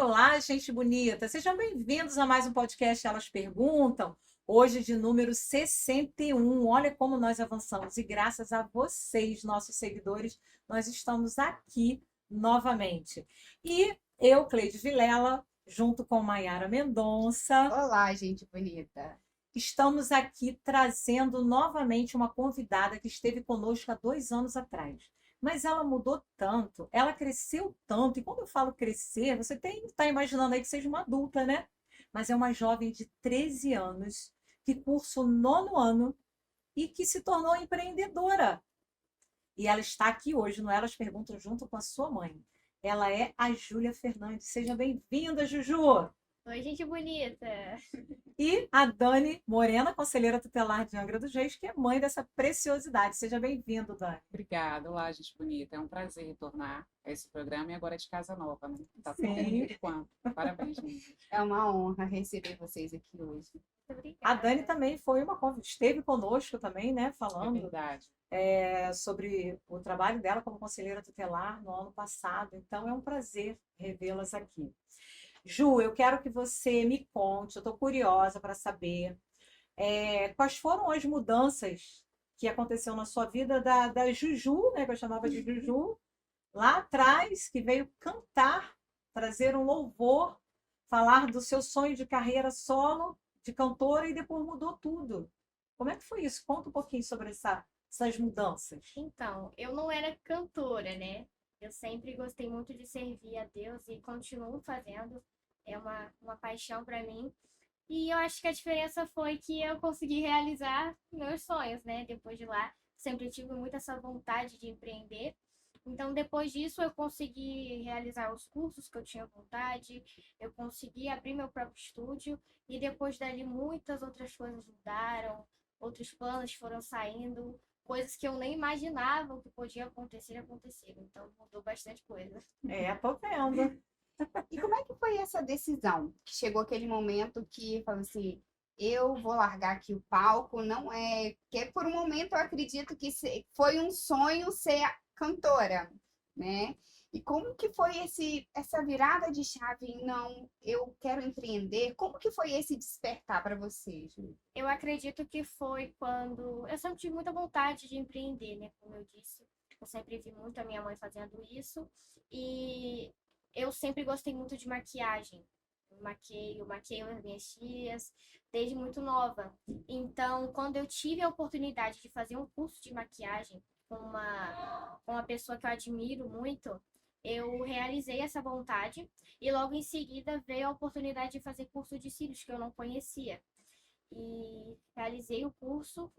Olá, gente bonita. Sejam bem-vindos a mais um podcast Elas Perguntam. Hoje de número 61. Olha como nós avançamos. E graças a vocês, nossos seguidores, nós estamos aqui novamente. E eu, Cleide Vilela, junto com Maiara Mendonça, Olá, gente bonita. estamos aqui trazendo novamente uma convidada que esteve conosco há 2 anos atrás. Mas ela mudou tanto, ela cresceu tanto, e quando eu falo crescer, você está imaginando aí que seja uma adulta, né? Mas é uma jovem de 13 anos, que cursa o 9º ano e que se tornou empreendedora. E ela está aqui hoje no Elas Perguntam junto com a sua mãe. Ela é a Júlia Fernandes. Seja bem-vinda, Juju! Oi, gente bonita. E a Dani Morena, conselheira tutelar de Angra dos Reis, que é mãe dessa preciosidade. Seja bem-vindo, Dani. Obrigada. Olá, gente bonita. É um prazer retornar a esse programa e agora é de casa nova, né? Tá tudo Sim. por quanto. Parabéns, gente. É uma honra receber vocês aqui hoje. Muito obrigada. A Dani também esteve conosco também, né, É falando verdade. sobre o trabalho dela como conselheira tutelar no ano passado. Então é um prazer revê-las aqui. Ju, eu quero que você me conte, eu estou curiosa para saber quais foram as mudanças que aconteceu na sua vida da Juju, né, que eu chamava de Juju, lá atrás, que veio cantar, trazer um louvor, falar do seu sonho de carreira solo, de cantora, e depois mudou tudo. Como é que foi isso? Conta um pouquinho sobre essas mudanças. Então, eu não era cantora, né? Eu sempre gostei muito de servir a Deus e continuo fazendo. É uma paixão para mim. E eu acho que a diferença foi que eu consegui realizar meus sonhos, né? Depois de lá, sempre tive muito essa vontade de empreender. Então, depois disso, eu consegui realizar os cursos que eu tinha vontade, eu consegui abrir meu próprio estúdio, e depois dali muitas outras coisas mudaram, outros planos foram saindo, coisas que eu nem imaginava que podia acontecer, aconteceram. Então, mudou bastante coisa. Tô vendo. E como é que foi essa decisão? Que chegou aquele momento que falou assim, eu vou largar aqui o palco, não é... Porque por um momento eu acredito que foi um sonho ser cantora, né? E como que foi essa virada de chave? Não, eu quero empreender. Como que foi esse despertar para você, Ju? Eu acredito que foi quando eu sempre tive muita vontade de empreender, né? Como eu disse, eu sempre vi muito a minha mãe fazendo isso e eu sempre gostei muito de maquiagem. Eu maqueio as minhas tias desde muito nova. Então, quando eu tive a oportunidade de fazer um curso de maquiagem com uma pessoa que eu admiro muito, eu realizei essa vontade e logo em seguida veio a oportunidade de fazer curso de cílios que eu não conhecia. E realizei o curso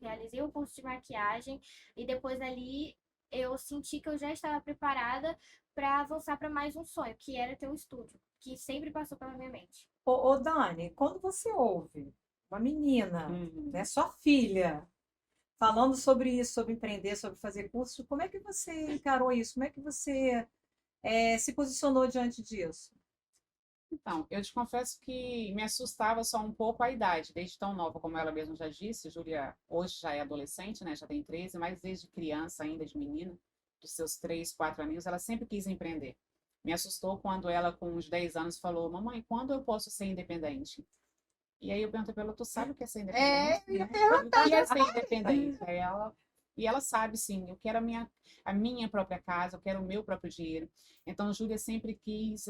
de maquiagem e depois ali eu senti que eu já estava preparada para avançar para mais um sonho, que era ter um estúdio, que sempre passou pela minha mente. Ô, Dani, quando você ouve uma menina, né, sua filha, falando sobre isso, sobre empreender, sobre fazer curso, como é que você encarou isso? Como é que você se posicionou diante disso? Então, eu te confesso que me assustava só um pouco a idade, desde tão nova, como ela mesma já disse. Júlia hoje já é adolescente, né? Já tem 13, mas desde criança ainda, de menina, dos seus 3, 4 aninhos, ela sempre quis empreender. Me assustou quando ela, com uns 10 anos, falou: Mamãe, quando eu posso ser independente? E aí eu perguntei para ela: Tu sabe o que é ser independente? Eu ia Né? perguntar. O que é ser independente? E ela sabe, sim, eu quero a minha própria casa, eu quero o meu próprio dinheiro. Então, Júlia sempre quis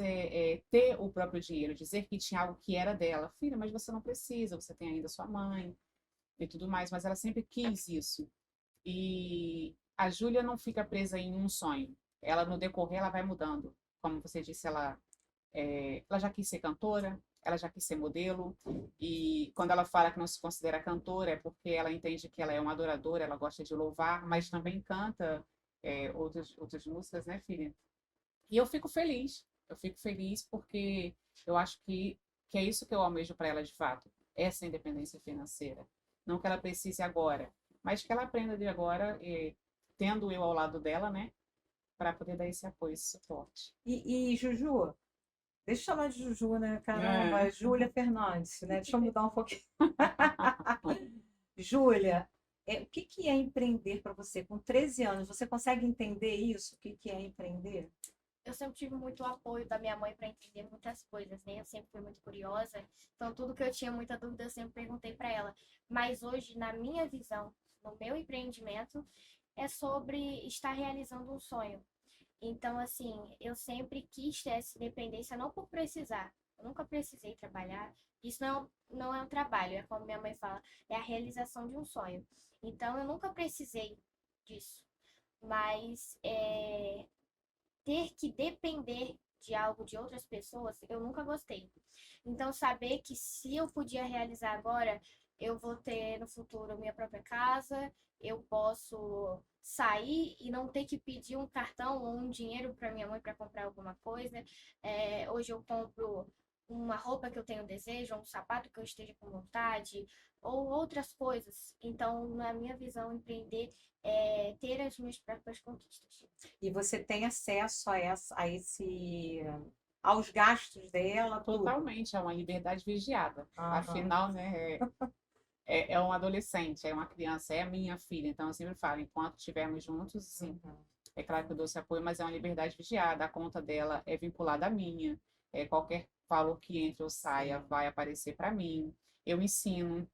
ter o próprio dinheiro, dizer que tinha algo que era dela. Filha, mas você não precisa, você tem ainda sua mãe e tudo mais, mas ela sempre quis isso. E a Júlia não fica presa em um sonho. Ela, no decorrer, ela vai mudando. Como você disse, ela já quis ser cantora, ela já quis ser modelo, e quando ela fala que não se considera cantora é porque ela entende que ela é uma adoradora, ela gosta de louvar, mas também canta outras músicas, né, filha? E eu fico feliz porque eu acho que é isso que eu almejo para ela de fato, essa independência financeira. Não que ela precise agora, mas que ela aprenda de agora, tendo eu ao lado dela, né, para poder dar esse apoio, esse suporte. E Juju, deixa eu chamar de Juju, né? Caramba, Júlia Fernandes, né? Deixa eu mudar um pouquinho. Júlia, o que é empreender para você? Com 13 anos, você consegue entender isso? O que é empreender? eu sempre tive muito apoio da minha mãe para entender muitas coisas, né? Eu sempre fui muito curiosa, então tudo que eu tinha muita dúvida eu sempre perguntei para ela. Mas hoje, na minha visão, no meu empreendimento, é sobre estar realizando um sonho. Então, assim, eu sempre quis ter essa independência, não por precisar. Eu nunca precisei trabalhar. Isso não é um trabalho, é como minha mãe fala, é a realização de um sonho. Então, eu nunca precisei disso. Mas ter que depender de algo de outras pessoas, eu nunca gostei. Então, saber que se eu podia realizar agora, eu vou ter no futuro minha própria casa, eu posso sair e não ter que pedir um cartão ou um dinheiro para minha mãe para comprar alguma coisa. Hoje eu compro uma roupa que eu tenho desejo, um sapato que eu esteja com vontade, ou outras coisas. Então, na minha visão, empreender é ter as minhas próprias conquistas. E você tem acesso aos gastos dela, tudo. Totalmente, é uma liberdade vigiada. Aham. Afinal, né, é um adolescente, é uma criança, é a minha filha. Então, eu sempre falo, enquanto estivermos juntos, sim, Uhum. é claro que eu dou esse apoio, mas é uma liberdade vigiada. A conta dela é vinculada à minha. Qualquer valor que entre ou saia Sim. vai aparecer para mim. Eu ensino,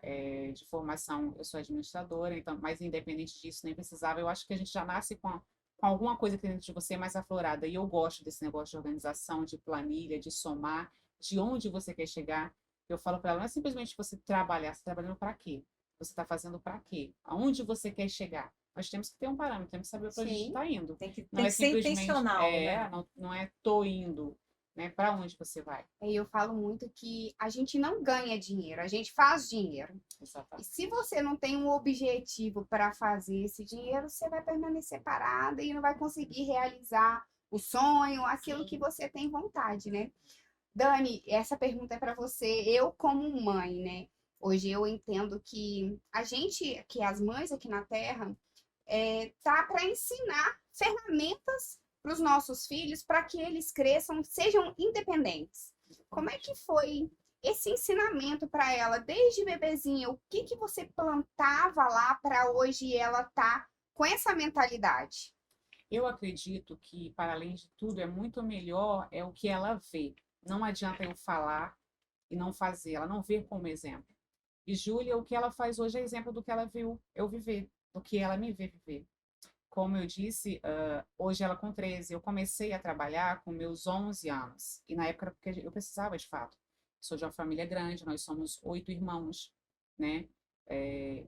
de formação, eu sou administradora, então, mas independente disso, nem precisava. Eu acho que a gente já nasce com alguma coisa que dentro de você mais aflorada. E eu gosto desse negócio de organização, de planilha, de somar, de onde você quer chegar. Eu falo para ela, não é simplesmente você trabalhar, você está trabalhando para quê? Você está fazendo para quê? Aonde você quer chegar? Nós temos que ter um parâmetro, temos que saber para onde a gente Sim. está indo. Tem que Não é ser simplesmente, intencional, né? não é tô indo, né? Para onde você vai? E eu falo muito que a gente não ganha dinheiro, a gente faz dinheiro. E Exatamente. se você não tem um objetivo para fazer esse dinheiro, você vai permanecer parada e não vai conseguir realizar o sonho, aquilo Sim. que você tem vontade, né? Dani, essa pergunta é para você. Eu, como mãe, né? Hoje eu entendo que a gente, que as mães aqui na Terra, tá para ensinar ferramentas para os nossos filhos para que eles cresçam, sejam independentes. Como é que foi esse ensinamento para ela desde bebezinha? O que que você plantava lá para hoje ela tá com essa mentalidade? Eu acredito que, para além de tudo, é muito melhor é o que ela vê. Não adianta eu falar e não fazer, ela não vê como exemplo. E Júlia, o que ela faz hoje é exemplo do que ela viu eu viver, do que ela me vê viver. Como eu disse, hoje ela com 13, eu comecei a trabalhar com meus 11 anos. E na época era porque eu precisava de fato. Sou de uma família grande, nós somos 8 irmãos, né?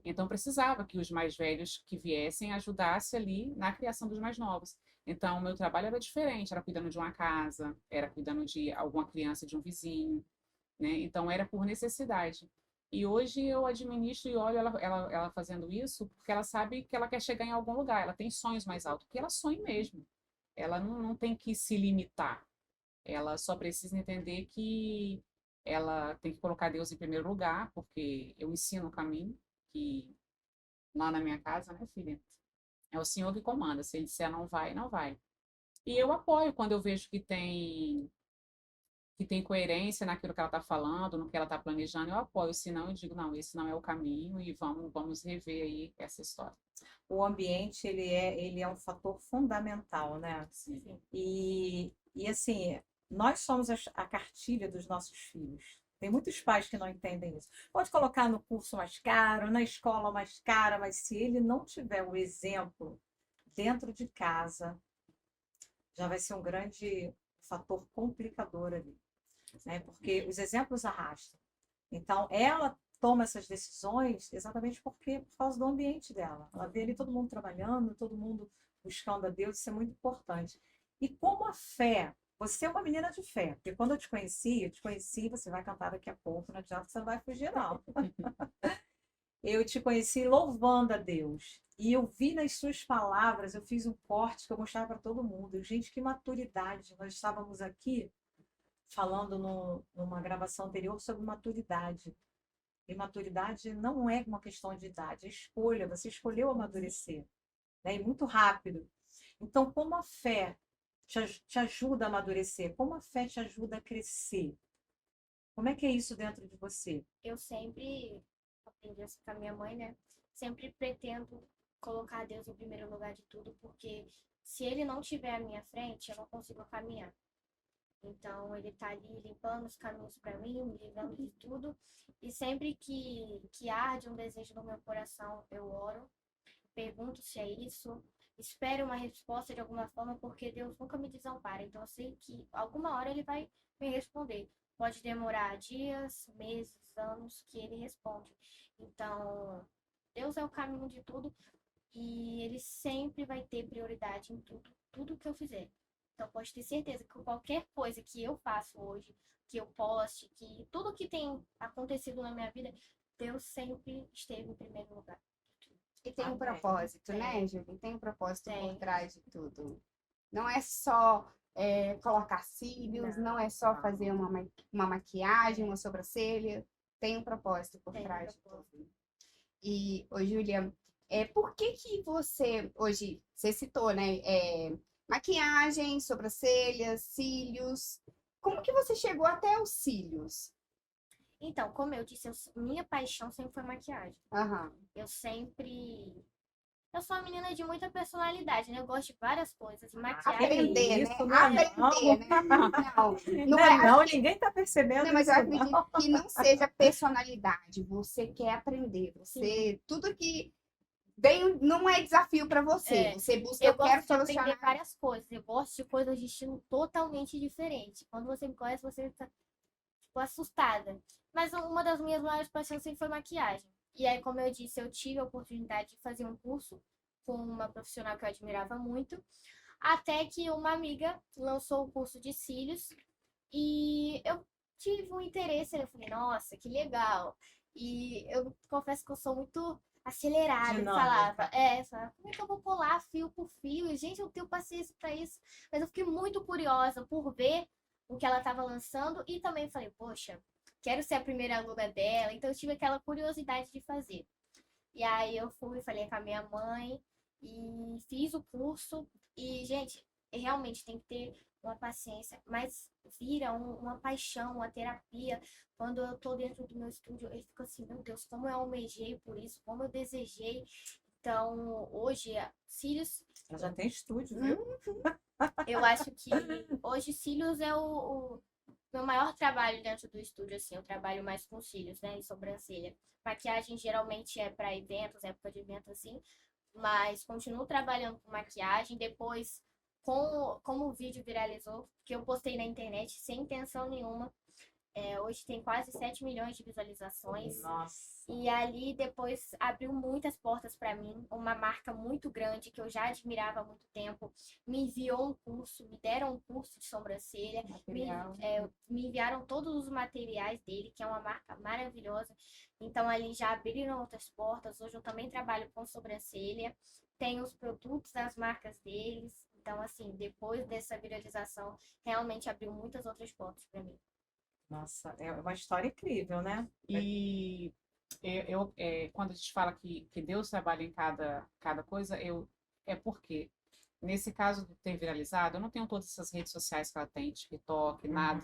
Então precisava que os mais velhos que viessem ajudassem ali na criação dos mais novos. Então o meu trabalho era diferente, era cuidando de uma casa, era cuidando de alguma criança de um vizinho, né? Então era por necessidade. E hoje eu administro e olho ela fazendo isso porque ela sabe que ela quer chegar em algum lugar, ela tem sonhos mais altos, que ela sonha mesmo. Ela não tem que se limitar, ela só precisa entender que ela tem que colocar Deus em primeiro lugar, porque eu ensino o caminho, que lá na minha casa, né, filha? É o Senhor que comanda, se ele disser não vai, não vai. E eu apoio quando eu vejo que tem coerência naquilo que ela está falando, no que ela está planejando, eu apoio. Se não, eu digo, não, esse não é o caminho e vamos rever aí essa história. O ambiente, ele é um fator fundamental, né? Sim. E assim, nós somos a cartilha dos nossos filhos. Tem muitos pais que não entendem isso. Pode colocar no curso mais caro, na escola mais cara, mas se ele não tiver o exemplo dentro de casa, já vai ser um grande fator complicador ali, né? Porque os exemplos arrastam. Então, ela toma essas decisões exatamente por causa do ambiente dela. Ela vê ali todo mundo trabalhando, todo mundo buscando a Deus, isso é muito importante. E como a fé, você é uma menina de fé, porque quando eu te conheci, você vai cantar daqui a pouco, não adianta, você não vai fugir, não. Eu te conheci louvando a Deus. E eu vi nas suas palavras, eu fiz um corte que eu mostrava para todo mundo. Gente, que maturidade. Nós estávamos aqui falando numa gravação anterior sobre maturidade. E maturidade não é uma questão de idade, é escolha. Você escolheu amadurecer, né? E muito rápido. Então, como a fé te ajuda a amadurecer? Como a fé te ajuda a crescer? Como é que é isso dentro de você? Eu sempre aprendi assim com a minha mãe, né? Sempre pretendo colocar Deus em primeiro lugar de tudo, porque se ele não tiver à minha frente, eu não consigo caminhar. Então, ele tá ali limpando os caminhos para mim, me livrando de tudo. E sempre que arde um desejo no meu coração, eu oro, pergunto se é isso, espero uma resposta de alguma forma, porque Deus nunca me desampara. Então, eu sei que alguma hora ele vai me responder. Pode demorar dias, meses, anos, que ele responde. Então, Deus é o caminho de tudo e ele sempre vai ter prioridade em tudo, tudo que eu fizer. Então, pode ter certeza que qualquer coisa que eu faço hoje, que eu poste, que tudo que tem acontecido na minha vida, Deus sempre esteve em primeiro lugar. E tem um Amém. propósito, né, Tem. Júlia? Tem um propósito por Tem. trás de tudo. Não é só colocar cílios, não é só Não. fazer uma maquiagem, uma sobrancelha. Tem um propósito por Tem um trás de propósito. tudo. E, ô, Júlia, por que que você, hoje, você citou, né? Maquiagem, sobrancelhas, cílios. Como que você chegou até os cílios? Então, como eu disse, minha paixão sempre foi maquiagem. Aham. Eu sempre. Eu sou uma menina de muita personalidade, né? Eu gosto de várias coisas. E maquiagem. Aprender, isso, né? não é Aprender, né? Não, Não é, é não, acho que- ninguém tá percebendo não, mas eu isso, acredito não. que não seja personalidade. Você quer aprender. Você, tudo que vem não é desafio para você. É, Você busca, Eu eu quero gosto de aprender solucionar. várias coisas. Eu gosto de coisas de estilo totalmente diferente. Quando você me conhece, você fica, tipo, assustada. Mas uma das minhas maiores paixões sempre foi maquiagem. E aí, como eu disse, eu tive a oportunidade de fazer um curso com uma profissional que eu admirava muito. Até que uma amiga lançou o curso de cílios e eu tive um interesse. Eu falei, nossa, que legal. E eu confesso que eu sou muito acelerada. Eu Dinâmica. falava, como é que eu vou colar fio por fio? E, gente, eu tenho paciência para isso. Mas eu fiquei muito curiosa por ver o que ela estava lançando e também falei, poxa, quero ser a primeira aluna dela. Então eu tive aquela curiosidade de fazer. E aí eu fui, falei com a minha mãe e fiz o curso. E, gente, realmente tem que ter uma paciência, mas vira uma paixão, uma terapia. Quando eu tô dentro do meu estúdio, eu fico assim, meu Deus, como eu almejei por isso, como eu desejei. Então, hoje, cílios, Ela já tem estúdio, viu? eu acho que hoje cílios é o meu maior trabalho dentro do estúdio, assim. Eu trabalho mais com cílios, né, e sobrancelha. Maquiagem geralmente é para eventos, época de evento, assim. Mas continuo trabalhando com maquiagem. Depois, como o vídeo viralizou, que eu postei na internet sem intenção nenhuma, hoje tem quase 7 milhões de visualizações. Nossa. E ali depois abriu muitas portas para mim. Uma marca muito grande que eu já admirava há muito tempo me enviou um curso, me deram um curso de sobrancelha, Material. me enviaram todos os materiais dele, que é uma marca maravilhosa. Então ali já abriram outras portas. Hoje eu também trabalho com sobrancelha, tenho os produtos das marcas deles. Então, assim, depois dessa viralização, realmente abriu muitas outras portas para mim. Nossa, é uma história incrível, né? E quando a gente fala que Deus trabalha em cada coisa, é porque, nesse caso de ter viralizado, eu não tenho todas essas redes sociais que ela tem, TikTok, nada.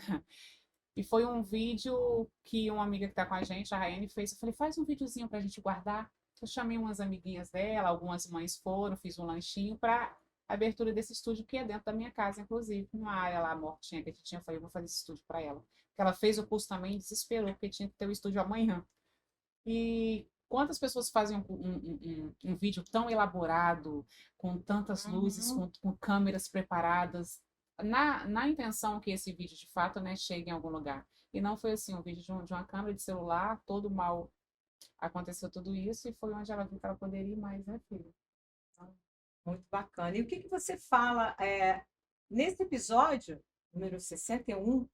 E foi um vídeo que uma amiga que está com a gente, a Raiane, fez. Eu falei, faz um videozinho para a gente guardar. Eu chamei umas amiguinhas dela, algumas mães foram, fiz um lanchinho para abertura desse estúdio, que é dentro da minha casa, inclusive, numa área lá mortinha que a gente tinha. Eu falei, vou fazer esse estúdio para ela. Porque ela fez o curso também e desesperou, porque tinha que ter o estúdio amanhã. E quantas pessoas fazem um vídeo tão elaborado, com tantas luzes, com câmeras preparadas, na intenção que esse vídeo, de fato, né, chegue em algum lugar. E não foi assim, um vídeo de uma câmera de celular, todo mal aconteceu tudo isso, e foi onde ela viu que ela poderia ir mais, né, filha? Muito bacana. E o que você fala nesse episódio, número 61,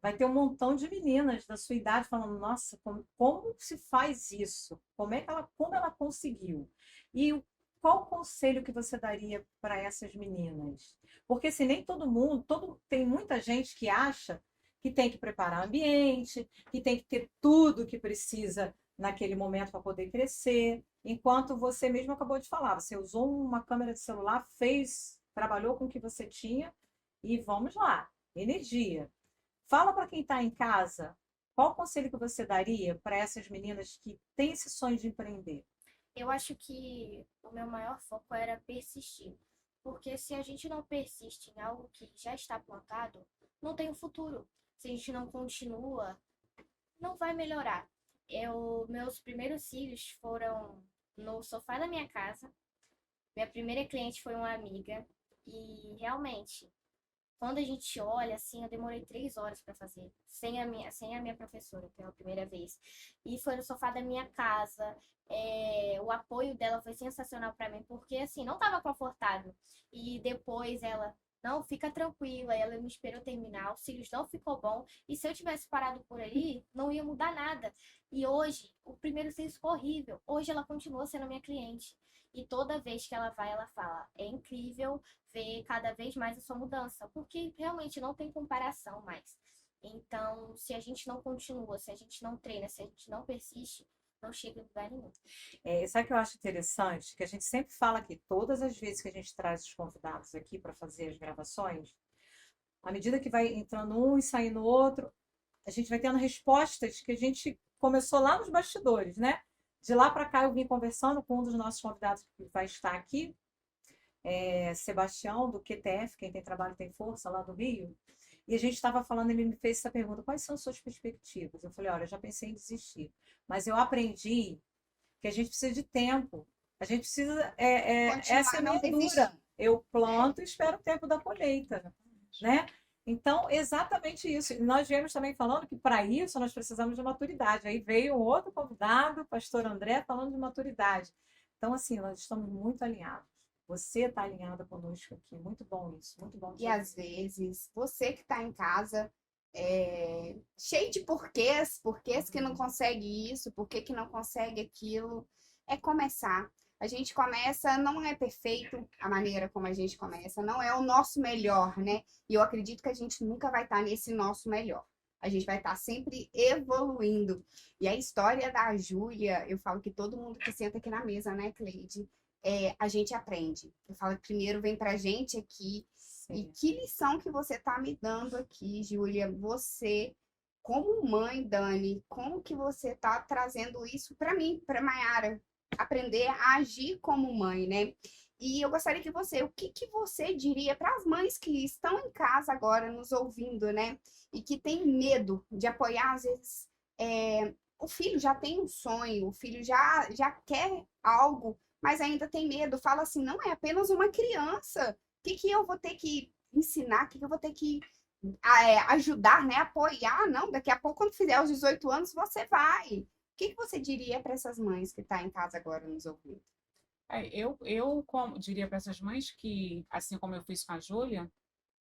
vai ter um montão de meninas da sua idade falando, nossa, como se faz isso? Como ela conseguiu? E qual conselho que você daria para essas meninas? Porque se nem todo mundo, tem muita gente que acha que tem que preparar o ambiente, que tem que ter tudo que precisa naquele momento para poder crescer, enquanto você mesmo acabou de falar, você usou uma câmera de celular, trabalhou com o que você tinha e vamos lá, energia. Fala para quem está em casa, qual o conselho que você daria para essas meninas que têm esse sonho de empreender? Eu acho que o meu maior foco era persistir. Porque se a gente não persiste em algo que já está plantado, não tem um futuro. Se a gente não continua, não vai melhorar. Meus primeiros cílios foram no sofá da minha casa. Minha primeira cliente foi uma amiga. E realmente, quando a gente olha, assim, eu demorei 3 horas para fazer, sem a minha professora, pela primeira vez. E foi no sofá da minha casa. O apoio dela foi sensacional para mim, porque, assim, não estava confortável. E depois ela, não, fica tranquila, ela me esperou terminar, os cílios não ficou bom. E se eu tivesse parado por aí, não ia mudar nada. E hoje, o primeiro cílio ficou horrível. Hoje ela continua sendo minha cliente. E toda vez que ela vai, ela fala, é incrível ver cada vez mais a sua mudança, porque realmente não tem comparação mais. Então, se a gente não continua, se a gente não treina, se a gente não persiste, não chega em lugar nenhum. Sabe o que eu acho interessante? Que a gente sempre fala aqui, todas as vezes que a gente traz os convidados aqui para fazer as gravações, à medida que vai entrando um e saindo outro, a gente vai tendo respostas que a gente começou lá nos bastidores, né? De lá para cá eu vim conversando com um dos nossos convidados que vai estar aqui, Sebastião, do QTF, Quem Tem Trabalho Tem Força, lá do Rio. E a gente estava falando, ele me fez essa pergunta, quais são as suas perspectivas? Eu falei, olha, eu já pensei em desistir, mas eu aprendi que a gente precisa de tempo, a gente precisa, essa Continuar não semeadura. desistir. Eu planto e espero o tempo da colheita, né? Então, exatamente isso. E nós viemos também falando que para isso nós precisamos de maturidade. Aí veio um outro convidado, o pastor André, falando de maturidade. Então, assim, nós estamos muito alinhados. Você está alinhada conosco aqui. Muito bom isso, muito bom. E às vezes, você que está em casa, cheio de porquês que não consegue isso, por que não consegue aquilo, é começar. A gente começa, não é perfeito a maneira como a gente começa, não é o nosso melhor, né? E eu acredito que a gente nunca vai estar nesse nosso melhor. A gente vai estar sempre evoluindo. E a história da Júlia, eu falo que todo mundo que senta aqui na mesa, né, Cleide? A gente aprende. Eu falo que primeiro vem pra gente aqui. E Sim. que lição que você está me dando aqui, Júlia? Você, como mãe, Dani, como que você está trazendo isso para mim, para Maiara, aprender a agir como mãe, né? E eu gostaria que o que que você diria para as mães que estão em casa agora nos ouvindo, né? E que têm medo de apoiar, às vezes, o filho já tem um sonho, o filho já quer algo, mas ainda tem medo. Fala assim, não é apenas uma criança. O que que eu vou ter que ensinar? O que que eu vou ter que ajudar, né? Apoiar? Não, daqui a pouco, quando fizer os 18 anos, você vai. O que que você diria para essas mães que estão em casa agora nos ouvindo? Diria para essas mães que, assim como eu fiz com a Júlia,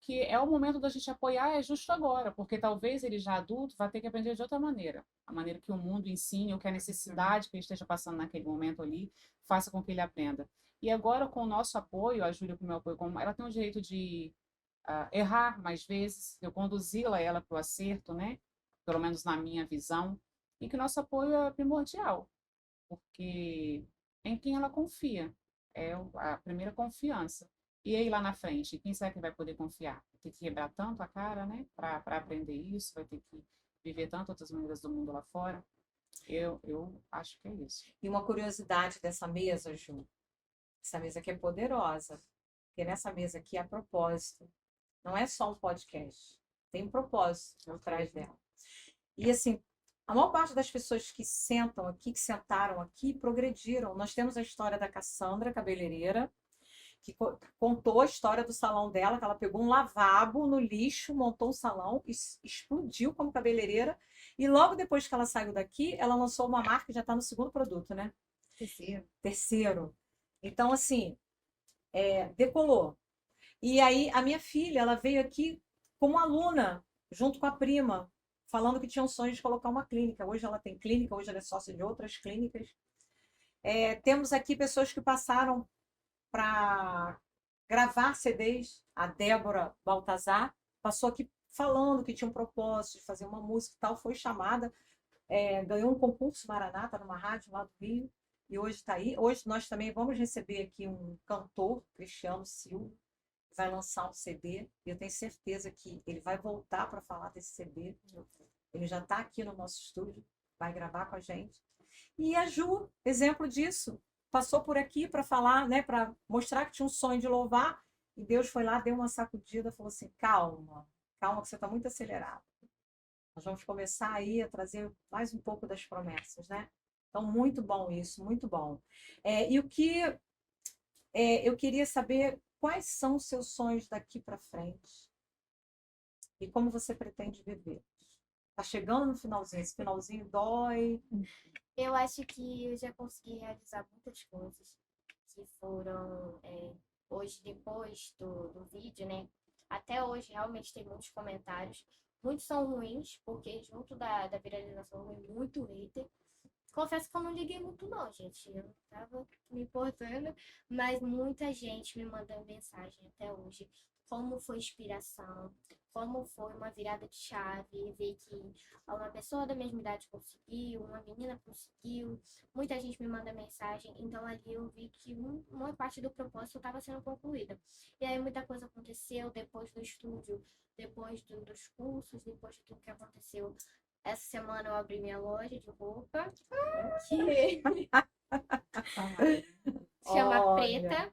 que é o momento da gente apoiar é justo agora, porque talvez ele já adulto vai ter que aprender de outra maneira. A maneira que o mundo ensine, ou que a necessidade que ele esteja passando naquele momento ali, faça com que ele aprenda. E agora, com o nosso apoio, a Júlia com o meu apoio, ela tem o direito de errar mais vezes, eu conduzi-la ela para o acerto, né? Pelo menos na minha visão, e que o nosso apoio é primordial, porque é em quem ela confia, a primeira confiança. E aí lá na frente, quem será que vai poder confiar? Vai ter que quebrar tanto a cara, né? Para aprender isso, vai ter que viver tantas outras maneiras do mundo lá fora. Eu acho que é isso. E uma curiosidade dessa mesa, Ju, essa mesa aqui é poderosa, porque nessa mesa aqui, a propósito, não é só um podcast, tem um propósito por trás dela. E assim, a maior parte das pessoas que sentam aqui, que sentaram aqui, progrediram. Nós temos a história da Cassandra, cabeleireira, que contou a história do salão dela, que ela pegou um lavabo no lixo, montou um salão, explodiu como cabeleireira, e logo depois que ela saiu daqui, ela lançou uma marca que já está no segundo produto, né? Terceiro. Então, assim, decolou. E aí, a minha filha, ela veio aqui como aluna, junto com a prima, falando que tinha um sonho de colocar uma clínica. Hoje ela tem clínica, hoje ela é sócia de outras clínicas. Temos aqui pessoas que passaram para gravar CDs. A Débora Baltazar passou aqui falando que tinha um propósito de fazer uma música e tal, foi chamada, ganhou um concurso Maranata numa rádio lá do Rio, e hoje está aí. Hoje nós também vamos receber aqui um cantor, Cristiano Silva, que vai lançar um CD, e eu tenho certeza que ele vai voltar para falar desse CD. Ele já está aqui no nosso estúdio, vai gravar com a gente. E a Ju, exemplo disso, passou por aqui para falar, né, para mostrar que tinha um sonho de louvar, e Deus foi lá, deu uma sacudida, falou assim: calma, calma, que você está muito acelerado. Nós vamos começar aí a trazer mais um pouco das promessas, né? Então, muito bom isso, muito bom. E o que eu queria saber, quais são os seus sonhos daqui para frente e como você pretende viver? Tá chegando no finalzinho, esse finalzinho dói. Eu acho que eu já consegui realizar muitas coisas que foram hoje, depois do vídeo, né? Até hoje, realmente tem muitos comentários. Muitos são ruins, porque junto da viralização vem muito hater. Confesso que eu não liguei muito, não, gente. Eu não tava me importando, mas muita gente me manda mensagem até hoje. Como foi inspiração, como foi uma virada de chave, ver que uma pessoa da mesma idade conseguiu, uma menina conseguiu. Muita gente me manda mensagem, então ali eu vi que uma parte do propósito estava sendo concluída. E aí muita coisa aconteceu depois do estúdio, depois dos cursos, depois de tudo que aconteceu. Essa semana eu abri minha loja de roupa, que chama Olha, Preta,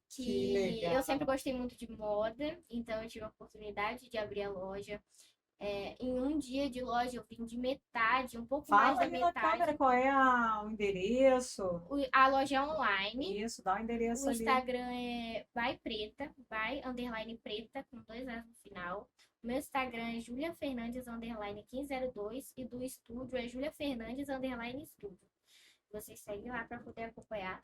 que que legal. eu sempre gostei muito de moda, então eu tive a oportunidade de abrir a loja. Em um dia de loja eu vim de metade, um pouco mais Fala da ali na câmera metade. qual é o endereço. A loja é online. Isso, dá o endereço O ali. Instagram é by_preta, com 2 As no final. O meu Instagram é Julia Fernandes _1502 e do estúdio é Julia Fernandes _estúdio. Vocês seguem lá para poder acompanhar.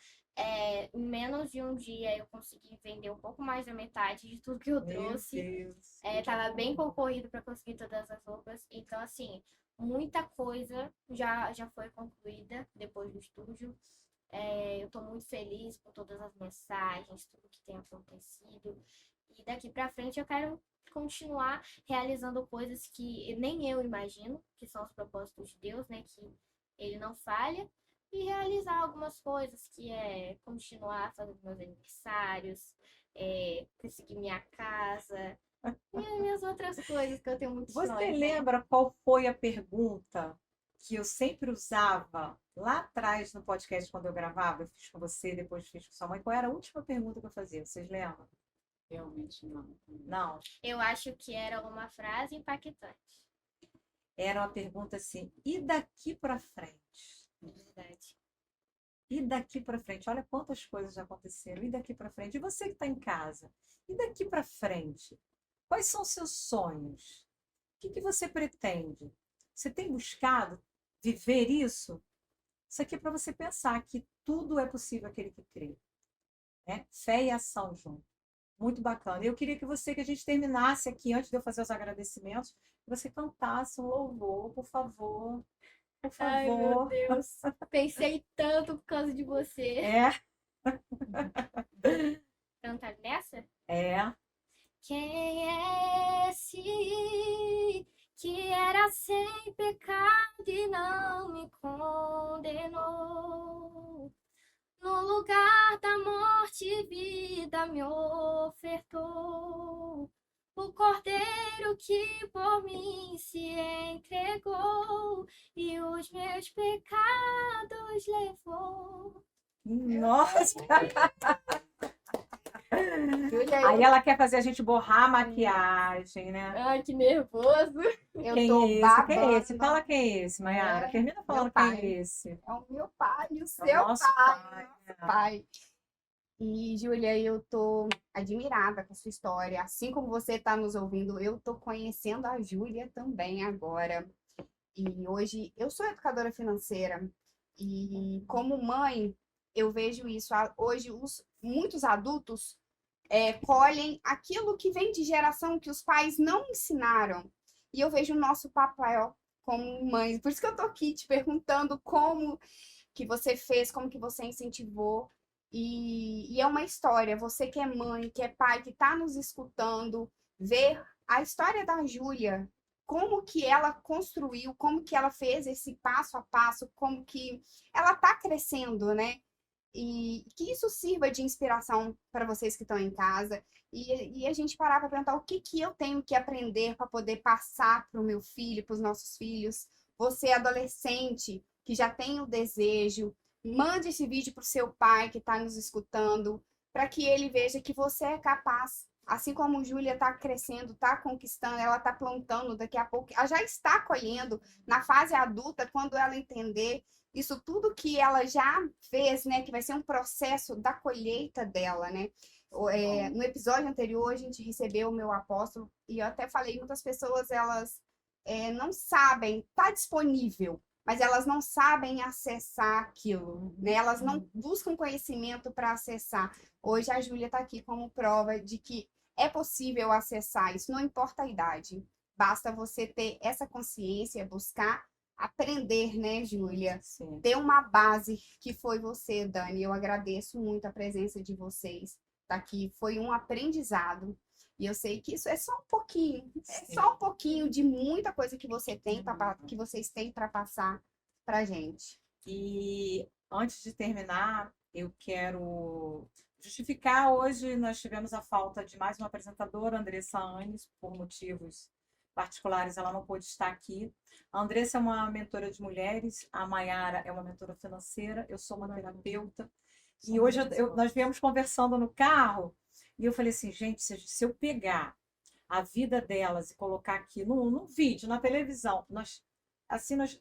Em menos de um dia eu consegui vender um pouco mais da metade de tudo que eu Meu trouxe. Deus. Tava bem concorrido para conseguir todas as roupas. Então, assim, muita coisa já foi concluída depois do estúdio. Eu estou muito feliz com todas as mensagens, tudo que tem acontecido. E daqui para frente eu quero continuar realizando coisas que nem eu imagino, que são os propósitos de Deus, né? Que ele não falha. E realizar algumas coisas, que é continuar fazendo meus aniversários, conseguir minha casa e as minhas outras coisas que eu tenho muito Você sonhos, né? lembra qual foi a pergunta que eu sempre usava lá atrás no podcast quando eu gravava? Eu fiz com você, depois fiz com sua mãe. Qual era a última pergunta que eu fazia? Vocês lembram? Realmente não. Não. Eu acho que era uma frase impactante. Era uma pergunta assim: e daqui para frente? Verdade. E daqui para frente? Olha quantas coisas já aconteceram. E daqui para frente? E você que está em casa? E daqui para frente? Quais são os seus sonhos? O que você pretende? Você tem buscado viver isso? Isso aqui é para você pensar que tudo é possível aquele que crê. Né? Fé e ação junto. Muito bacana. Eu queria que a gente terminasse aqui, antes de eu fazer os agradecimentos, que você cantasse um louvor, por favor. Por Ai, meu favor. Deus. Pensei tanto por causa de você. É, Cantar nessa? é. Quem é esse que era sem pecado e não me condenou? No lugar da morte, vida me ofertou. O cordeiro que por mim se entregou e os meus pecados levou. Nossa! Júlia, Aí ela quer fazer a gente borrar a maquiagem, né? Ai, que nervoso. eu Quem tô é esse? babando. Quem é esse? Fala quem é esse, Mayara. É, Termina falando meu quem pai. é esse. É o meu pai, o É o seu nosso pai, pai. nosso pai. E, Júlia, eu tô admirada com a sua história. Assim como você está nos ouvindo, eu tô conhecendo a Júlia também agora. E hoje eu sou educadora financeira. E como mãe, eu vejo isso. Hoje, muitos adultos colhem aquilo que vem de geração que os pais não ensinaram. E eu vejo o nosso papel como mães. Por isso que eu tô aqui te perguntando como que você fez, como que você incentivou. E é uma história. Você que é mãe, que é pai, que está nos escutando, ver a história da Júlia, como que ela construiu, como que ela fez esse passo a passo, como que ela está crescendo, né? E que isso sirva de inspiração para vocês que estão em casa. E a gente parar para perguntar o que eu tenho que aprender para poder passar para o meu filho, para os nossos filhos. Você, adolescente, que já tem o desejo, Mande esse vídeo para o seu pai que está nos escutando, para que ele veja que você é capaz. Assim como Júlia está crescendo, está conquistando, ela está plantando, daqui a pouco, ela já está colhendo na fase adulta, quando ela entender isso tudo que ela já fez, né? Que vai ser um processo da colheita dela, né? No episódio anterior, a gente recebeu o meu apóstolo, e eu até falei, muitas pessoas, elas não sabem, está disponível, mas elas não sabem acessar aquilo, né? Elas não buscam conhecimento para acessar. Hoje a Júlia está aqui como prova de que é possível acessar isso, não importa a idade. Basta você ter essa consciência, buscar aprender, né, Júlia? Sim. Ter uma base que foi você, Dani. Eu agradeço muito a presença de vocês aqui. Foi um aprendizado. E eu sei que isso é só um pouquinho, só um pouquinho de muita coisa que você tem que vocês têm para passar para gente. E antes de terminar, eu quero justificar. Hoje nós tivemos a falta de mais uma apresentadora, Andressa Anes, por motivos particulares, ela não pôde estar aqui. A Andressa é uma mentora de mulheres, a Maiara é uma mentora financeira, eu sou uma terapeuta. E hoje nós viemos conversando no carro, e eu falei assim, gente, se eu pegar a vida delas e colocar aqui no vídeo, na televisão, nós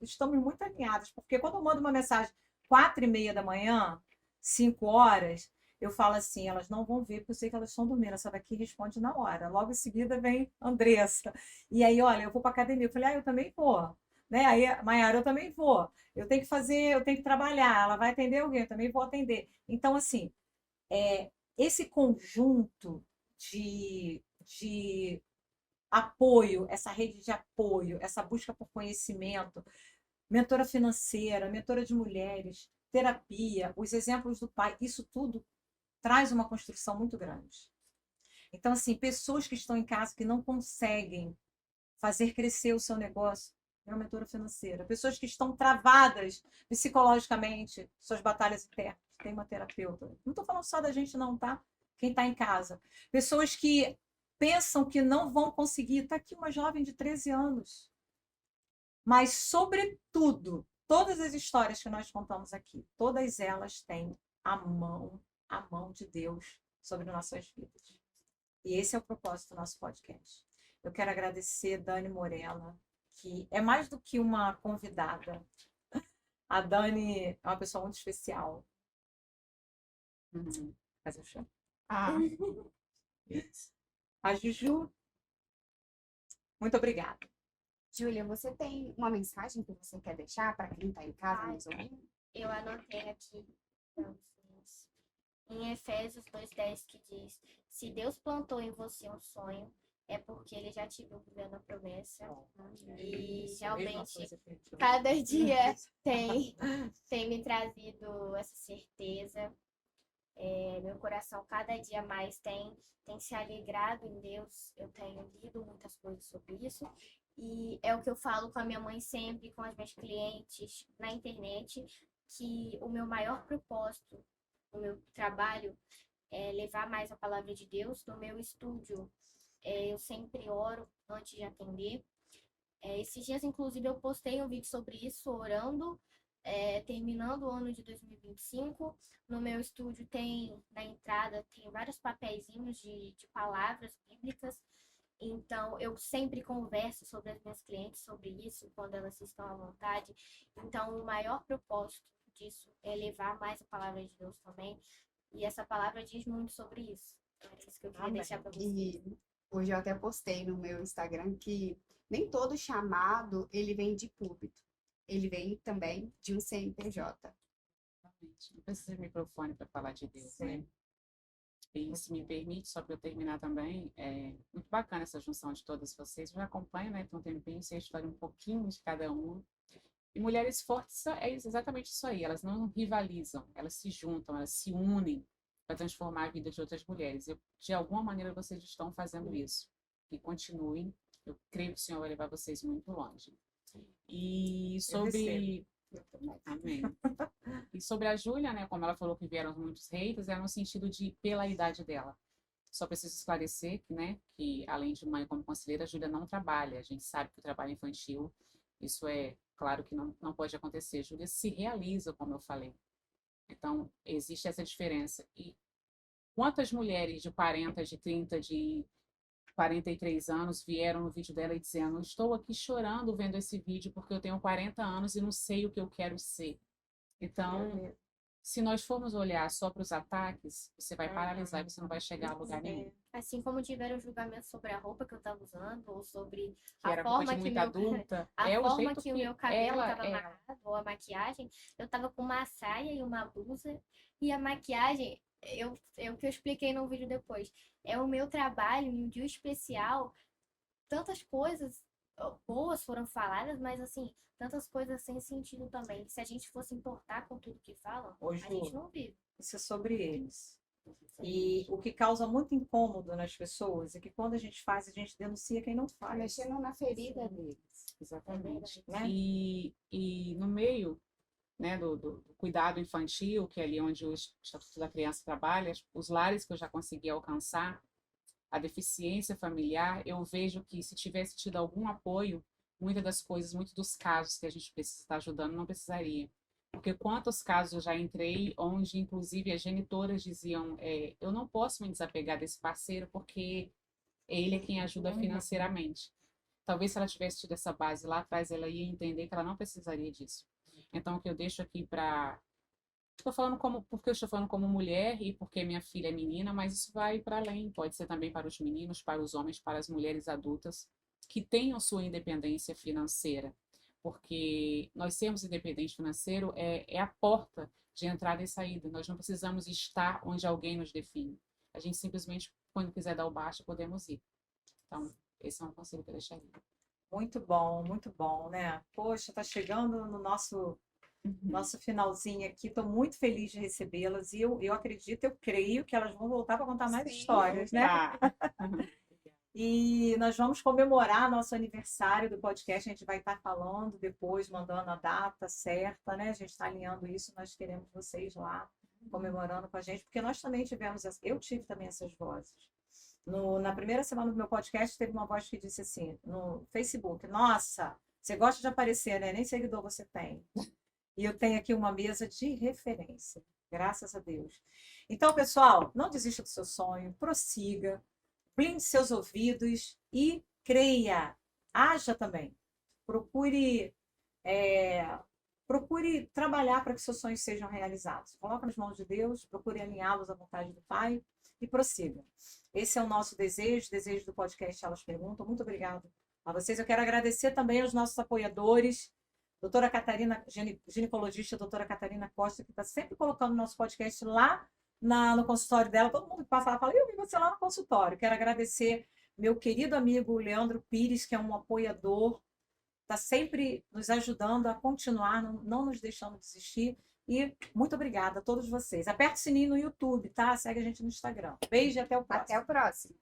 estamos muito alinhadas, porque quando eu mando uma mensagem 4h30 da manhã, 5 horas, eu falo assim, elas não vão ver, porque eu sei que elas estão dormindo, essa daqui responde na hora. Logo em seguida vem Andressa. E aí, olha, eu vou para academia. Eu falei, eu também vou. Né? Aí, Maiara, eu também vou. Eu tenho que fazer, eu tenho que trabalhar. Ela vai atender alguém, eu também vou atender. Então, assim, esse conjunto de apoio, essa rede de apoio, essa busca por conhecimento, mentora financeira, mentora de mulheres, terapia, os exemplos do pai, isso tudo traz uma construção muito grande. Então, assim, pessoas que estão em casa que não conseguem fazer crescer o seu negócio, é uma mentora financeira. Pessoas que estão travadas psicologicamente, suas batalhas internas, tem uma terapeuta. Não estou falando só da gente, não, tá? Quem está em casa. Pessoas que pensam que não vão conseguir. Está aqui uma jovem de 13 anos. Mas, sobretudo, todas as histórias que nós contamos aqui, todas elas têm a mão de Deus sobre nossas vidas. E esse é o propósito do nosso podcast. Eu quero agradecer Dani Morena, que é mais do que uma convidada. A Dani é uma pessoa muito especial. Faz um chão. A Juju, muito obrigada. Júlia, você tem uma mensagem que você quer deixar para quem está em casa nos ouvindo? Eu anotei aqui para vocês. Em Efésios 2:10 que diz: se Deus plantou em você um sonho, é porque ele já te viu vivendo a promessa. E realmente, cada dia tem me trazido essa certeza. Meu coração cada dia mais tem se alegrado em Deus. Eu tenho lido muitas coisas sobre isso. E é o que eu falo com a minha mãe sempre, com as minhas clientes na internet, que o meu maior propósito no meu trabalho é levar mais a palavra de Deus. No meu estúdio, eu sempre oro antes de atender. Esses dias, inclusive, eu postei um vídeo sobre isso, orando, terminando o ano de 2025. No meu estúdio na entrada, tem vários papeizinhos de palavras bíblicas. Então, eu sempre converso sobre as minhas clientes sobre isso, quando elas estão à vontade. Então, o maior propósito disso é levar mais a palavra de Deus também. E essa palavra diz muito sobre isso. É isso que eu queria deixar para vocês. E hoje eu até postei no meu Instagram que nem todo chamado ele vem de púlpito. Ele vem também de um CNPJ. Não precisa de microfone para falar de Deus, né? E se me permite, só para eu terminar também, é muito bacana essa junção de todas vocês. Eu já acompanho, né? Tem um tempinho, sei a história um pouquinho de cada uma. E mulheres fortes é exatamente isso aí. Elas não rivalizam, elas se juntam, elas se unem para transformar a vida de outras mulheres. De alguma maneira vocês estão fazendo isso. E continuem. Eu creio que o Senhor vai levar vocês muito longe. E sobre... Amém. E sobre a Júlia, né, como ela falou que vieram muitos haters, é no sentido de pela idade dela. Só preciso esclarecer que, né, que além de mãe como conselheira, a Júlia não trabalha. A gente sabe que o trabalho infantil, isso é claro que não pode acontecer. A Júlia se realiza, como eu falei. Então, existe essa diferença. E quantas mulheres de 40, de 30, de 43 anos vieram no vídeo dela e dizendo: estou aqui chorando vendo esse vídeo porque eu tenho 40 anos e não sei o que eu quero ser. Então, se nós formos olhar só para os ataques, você vai paralisar e você não vai chegar a lugar nenhum. Assim como tiveram julgamento sobre a roupa que eu estava usando, ou sobre Que era a roupa forma de que muita adulta, a é o forma jeito que o meu cabelo ela estava é. amarrado, ou a maquiagem, eu estava com uma saia e uma blusa, e a maquiagem, o que eu expliquei no vídeo depois, é o meu trabalho em um dia especial, tantas coisas boas foram faladas, mas assim, tantas coisas sem sentido também. Se a gente fosse importar com tudo que falam, Ô, a gente Ju, não vive. isso é sobre eles. E o que causa muito incômodo nas pessoas é que quando a gente denuncia quem não faz. Mexendo na ferida deles. Exatamente. Né? E no meio, né, do cuidado infantil, que é ali onde o Estatuto da Criança trabalha, os lares que eu já consegui alcançar, a deficiência familiar, eu vejo que se tivesse tido algum apoio, muitas das coisas, muitos dos casos que a gente precisa estar ajudando, não precisaria. Porque quantos casos eu já entrei onde, inclusive, as genitoras diziam: eu não posso me desapegar desse parceiro porque ele é quem ajuda financeiramente. Talvez se ela tivesse tido essa base lá atrás, ela ia entender que ela não precisaria disso. Então, o que eu deixo aqui para... porque eu estou falando como mulher e porque minha filha é menina, mas isso vai para além. Pode ser também para os meninos, para os homens, para as mulheres adultas que tenham sua independência financeira. Porque nós sermos independentes financeiro é a porta de entrada e saída. Nós não precisamos estar onde alguém nos define. A gente simplesmente, quando quiser dar o baixo, podemos ir. Então, esse é um conselho que eu deixaria. Muito bom, né? Poxa, tá chegando no nosso finalzinho aqui. Estou muito feliz de recebê-las e eu acredito, eu creio que elas vão voltar para contar mais Sim. histórias, né? Tá. E nós vamos comemorar nosso aniversário do podcast. A gente vai estar falando depois, mandando a data certa, né? A gente está alinhando isso. Nós queremos vocês lá comemorando com a gente, porque nós também tivemos, eu tive também essas vozes. Na primeira semana do meu podcast, teve uma voz que disse assim, no Facebook: nossa, você gosta de aparecer, né? Nem seguidor você tem. E eu tenho aqui uma mesa de referência, graças a Deus. Então, pessoal, não desista do seu sonho, prossiga, blinde seus ouvidos e creia. Haja também. Procure, procure trabalhar para que seus sonhos sejam realizados. Coloque nas mãos de Deus, procure alinhá-los à vontade do Pai e prossiga. Esse é o nosso desejo do podcast Elas Perguntam. Muito obrigada a vocês. Eu quero agradecer também aos nossos apoiadores, doutora Catarina, ginecologista, doutora Catarina Costa, que está sempre colocando o nosso podcast lá no consultório dela. Todo mundo que passa lá fala: eu vi você lá no consultório. Quero agradecer meu querido amigo Leandro Pires, que é um apoiador, está sempre nos ajudando a continuar, não nos deixando desistir. E muito obrigada a todos vocês. Aperta o sininho no YouTube, tá? Segue a gente no Instagram. Beijo e até o próximo. Até o próximo.